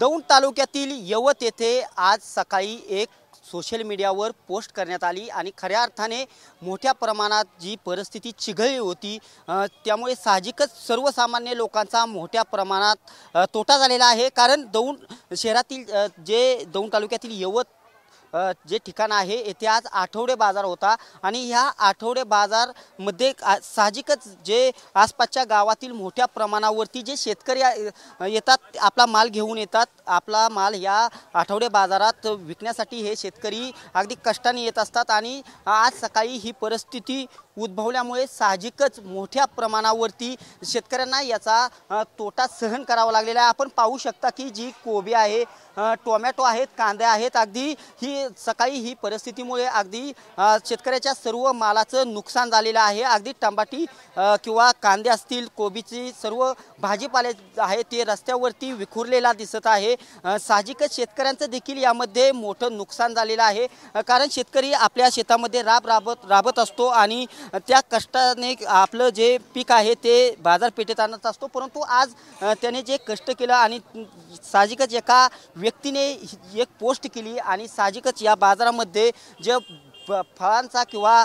दौंड तालुक्यातील यवत येथे आज सकाळी एक सोशल मीडियावर पोस्ट करण्यात आली आणि खऱ्या अर्थाने मोठ्या प्रमाणात जी परिस्थिती चिघळली होती त्यामुळे साहजिकच सर्वसामान्य लोकांचा मोठ्या प्रमाणात तोटा झालेला आहे। कारण दौंड शहरातील जे दौंड तालुक्यातील यवत जे ठिकाण आहे येथे आज आठवडे बाजार होता आणि ह्या आठवडे बाजार मध्ये साहजिकच जे आसपासच्या गावातील मोठ्या प्रमाणावरती जे शेतकरी येतात आपला माल घेऊन येतात, आपला माल या आठवडे बाजारात विकण्यासाठी हे शेतकरी अगदी कष्टाने येत असतात आणि आज सकाळी ही परिस्थिती उद्भवल्यामुळे साहजिकच मोठ्या प्रमाणावरती शेतकऱ्यांना याचा तोटा सहन करावा लागलेला आहे। आपण पाहू शकता की जी कोबी आहे, टोमॅटो आहेत, कांदे आहेत, अगदी ही सकाळी ही परिस्थितीमुळे अगदी शेतकऱ्याच्या सर्व मालाचं नुकसान झालेलं आहे। अगदी टमाटी किंवा कांदे असतील, कोबीची सर्व भाजीपाले आहे ते रस्त्यावरती विखुरलेला दिसत आहे। साहजिकच शेतकऱ्यांचं देखील यामध्ये मोठं नुकसान झालेलं आहे। कारण शेतकरी आपल्या शेतामध्ये राबत असतो आणि त्या कष्टाने आपलं जे पीक आहे ते बाजारपेठेत आणत असतो, परंतु आज त्याने जे कष्ट केलं आणि साहजिकच एका व्यक्तीने एक पोस्ट केली आणि साहजिकच या बाजारामध्ये जे फळांचा किंवा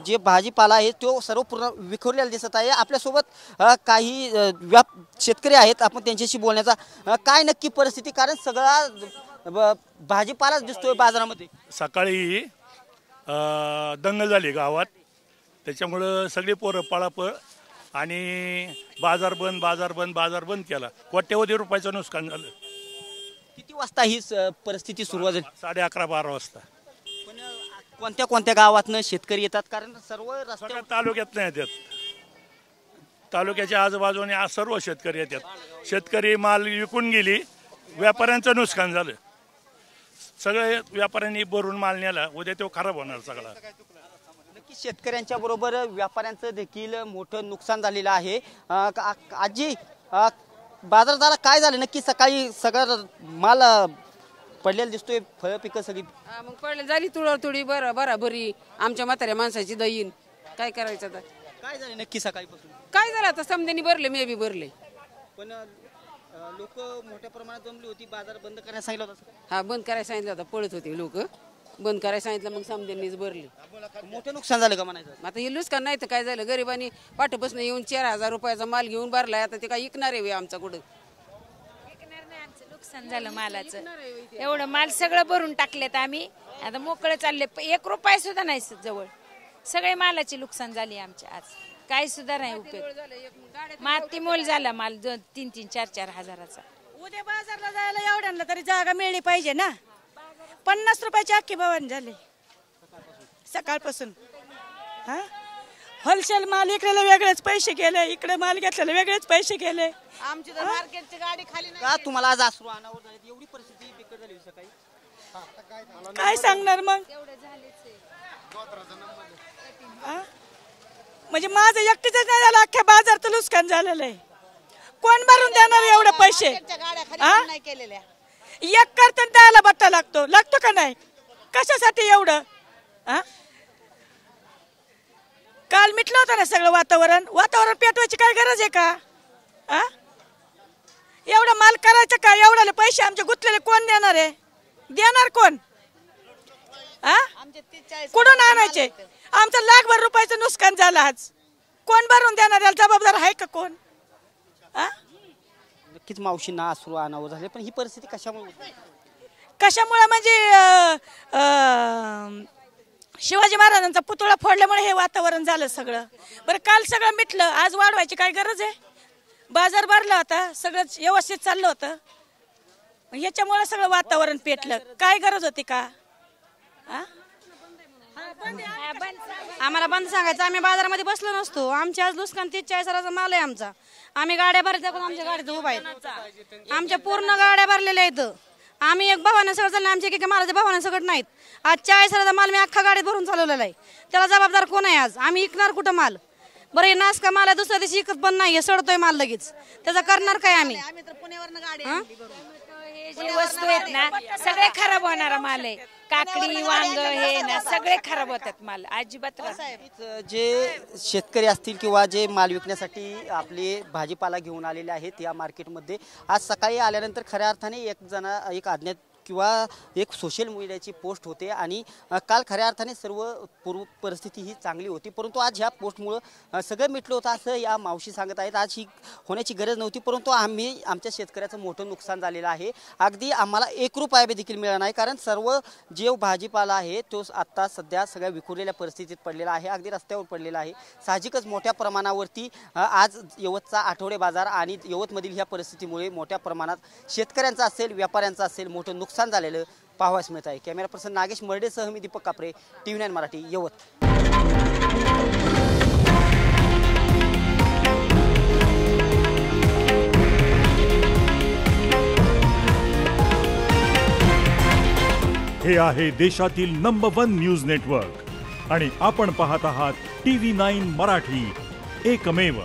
जे भाजीपाला आहे तो सर्व पूर्ण विखुरलेला दिसत आहे। आपल्यासोबत काही शेतकरी आहेत, आपण त्यांच्याशी बोलण्याचा काय नक्की परिस्थिती, कारण सगळा भाजीपालाच दिसतोय बाजारामध्ये। सकाळी दंगल झाली गावात, त्याच्यामुळं सगळे पोरं पळापळ आणि बाजार बंद केला। कोट्यवधी रुपयाचं नुकसान झालं। किती वाजता ही परिस्थिती सुरू झाली? 11:30-12 वाजता। पण कोणत्या गावातनं शेतकरी येतात? कारण सर्व रस्त्या तालुक्यातनं येतात, तालुक्याच्या आजूबाजूने सर्व शेतकरी येतात। शेतकरी माल विकून गेली, व्यापाऱ्यांचं नुकसान झालं। सगळे व्यापाऱ्यांनी भरून माल नेला, उद्या तो खराब होणार सगळा। नक्की शेतकऱ्यांच्या बरोबर व्यापाऱ्यांचं देखील मोठं नुकसान झालेलं आहे। आजी, बाजारात काय झालं नक्की? सकाळी सगळं माल पडलेला दिसतोय, फळ पिकं सगळी मग पडले झाली तुडी बराबरी आमच्या म्हाताऱ्या माणसाची दईन। काय करायचं आता? काय झालं नक्की सकाळीपासून? काय झालं आता? समजेनी भरले, मी बी भरले, पण लोक मोठ्या प्रमाणात जमली होती, बाजार बंद करायला सांगितलं होतं। हा, बंद करायला सांगितलं होतं, पळत होते लोक, बंद करायला सांगितलं, मग समजेनीच भरले। मोठं नुकसान झालं का म्हणायचं? आता हे नुकसान नाही तर काय झालं, गरिबांनी पाठपासून येऊन 4,000 रुपयाचा माल घेऊन भरलाय, आता ते काय विकणार आहे आमचा कुठं? नुकसान झालं मालाचं, एवढं माल सगळं भरून टाकलेत आम्ही, आता मोकळे चालले, 1 रुपया सुद्धा नाही जवळ, सगळे मालाची नुकसान झाली आमच्या आज, काही सुद्धा नाही उपयोग। माती मोल झाला माल 3-3, 4-4 हजाराचा। उद्या बाजारला जायला एवढ्यांना तरी जागा मिळली पाहिजे ना। 50 रुपयाची अख्खी भवन झाली सकाळपासून। हा, होलसेल माल इकडे वेगळेच पैसे गेले, इकडे माल घेतलेले वेगळेच पैसे गेले। आमची तर मार्केटची गाडी खाली का तुम्हाला आज अश्रू अनावर झाले? एवढी परिस्थिती बिकट झाली सकाळी, काय सांगणार मग? म्हणजे माझं एकटीच नाही झालं, अख्ख्या बाजाराचं नुकसान झालेलं आहे। कोण भरून देणार एवढे पैसे? एक करता त्याला बट्टा लागतो का नाही? कशासाठी एवढं? काल मिटलं होतं ना सगळं वातावरण पेटवायची काय गरज आहे का? एवढा माल करायचं का? एवढ्याले पैसे आमचे गुंतलेले कोण देणार आहे? देणार कोण? कुठून आणायचे? आमचं लाखभर रुपयाचं नुकसान झालं, आज कोण भरून देणार? याला जबाबदार आहे का कोण? नक्कीच मावशींना अश्रू अनावर झाले, पण ही परिस्थिती कशामुळे म्हणजे शिवाजी महाराजांचा पुतळा फोडल्यामुळे हे वातावरण झालं सगळं। बरं, काल सगळं मिटलं, आज वाढवायची काय गरज आहे? बाजार भरला होता, सगळं व्यवस्थित चाललं होतं, याच्यामुळे सगळं वातावरण पेटलं, काय गरज होती का? आम्हाला बंद सांगायचं, आम्ही बाजारामध्ये बसलो नसतो। आमच्या आज नुकसान 30-40 हजाराचा माल आहे आमचा, आम्ही गाड्या भरल्या पण आमच्या गाडीत उभा आहेत, आमच्या पूर्ण गाड्या भरलेल्या आहेत। आम्ही एक भावानं सगळं चाललं, आमच्या एका मालाच्या भावानं सगळं नाहीत। आज 40 हजाराचा माल मी अख्खा गाडीत भरून चालवलेला आहे, त्याला जबाबदार कोण आहे? आज आम्ही विकणार कुठं माल? बरं, हे नास का माल आहे, दुसऱ्या दिवशी विकत पण नाही, सडतोय माल लगेच, त्याचा करणार काय आम्ही? जे वस्तू आहेत ना सगळे खराब होणारा माल आहे. काकडी वांग हे ना सगळे खराब होतात माल अजिबात जे शेतकरी असतील किंवा जे माल विकण्यासाठी आपले भाजीपाला घेऊन आलेले आहेत या मार्केटमध्ये आज सकाळी आल्यानंतर खऱ्या अर्थाने एक अज्ञात किंवा एक सोशल मीडियाची पोस्ट होते आणि काल खऱ्या अर्थाने सर्व पूर्व परिस्थिती ही चांगली होती, परंतु आज ह्या पोस्टमुळं सगळं मिटलं होतं असं या मावशी सांगत आहेत. आज ही होण्याची गरज नव्हती, परंतु आमच्या शेतकऱ्याचं मोठं नुकसान झालेलं आहे. अगदी आम्हाला 1 रुपया देखील मिळाला नाही, कारण सर्व जे भाजीपाला आहे तो आत्ता सध्या सगळ्या विखुरलेल्या परिस्थितीत पडलेला आहे, अगदी रस्त्यावर पडलेला आहे. साहजिकच मोठ्या प्रमाणावरती आज यवतचा आठवडे बाजार आणि यवतमधील ह्या परिस्थितीमुळे मोठ्या प्रमाणात शेतकऱ्यांचा असेल व्यापाऱ्यांचा असेल मोठं नुकसान झालेलं पाहावयास मिळत आहे. कॅमेरा पर्सन नागेश मर्डेसह मी दीपक कापरे, TV9 मराठी, यवत. हे आहे देशातील नंबर 1 न्यूज नेटवर्क आणि आपण पाहत आहात TV9 मराठी, एकमेव.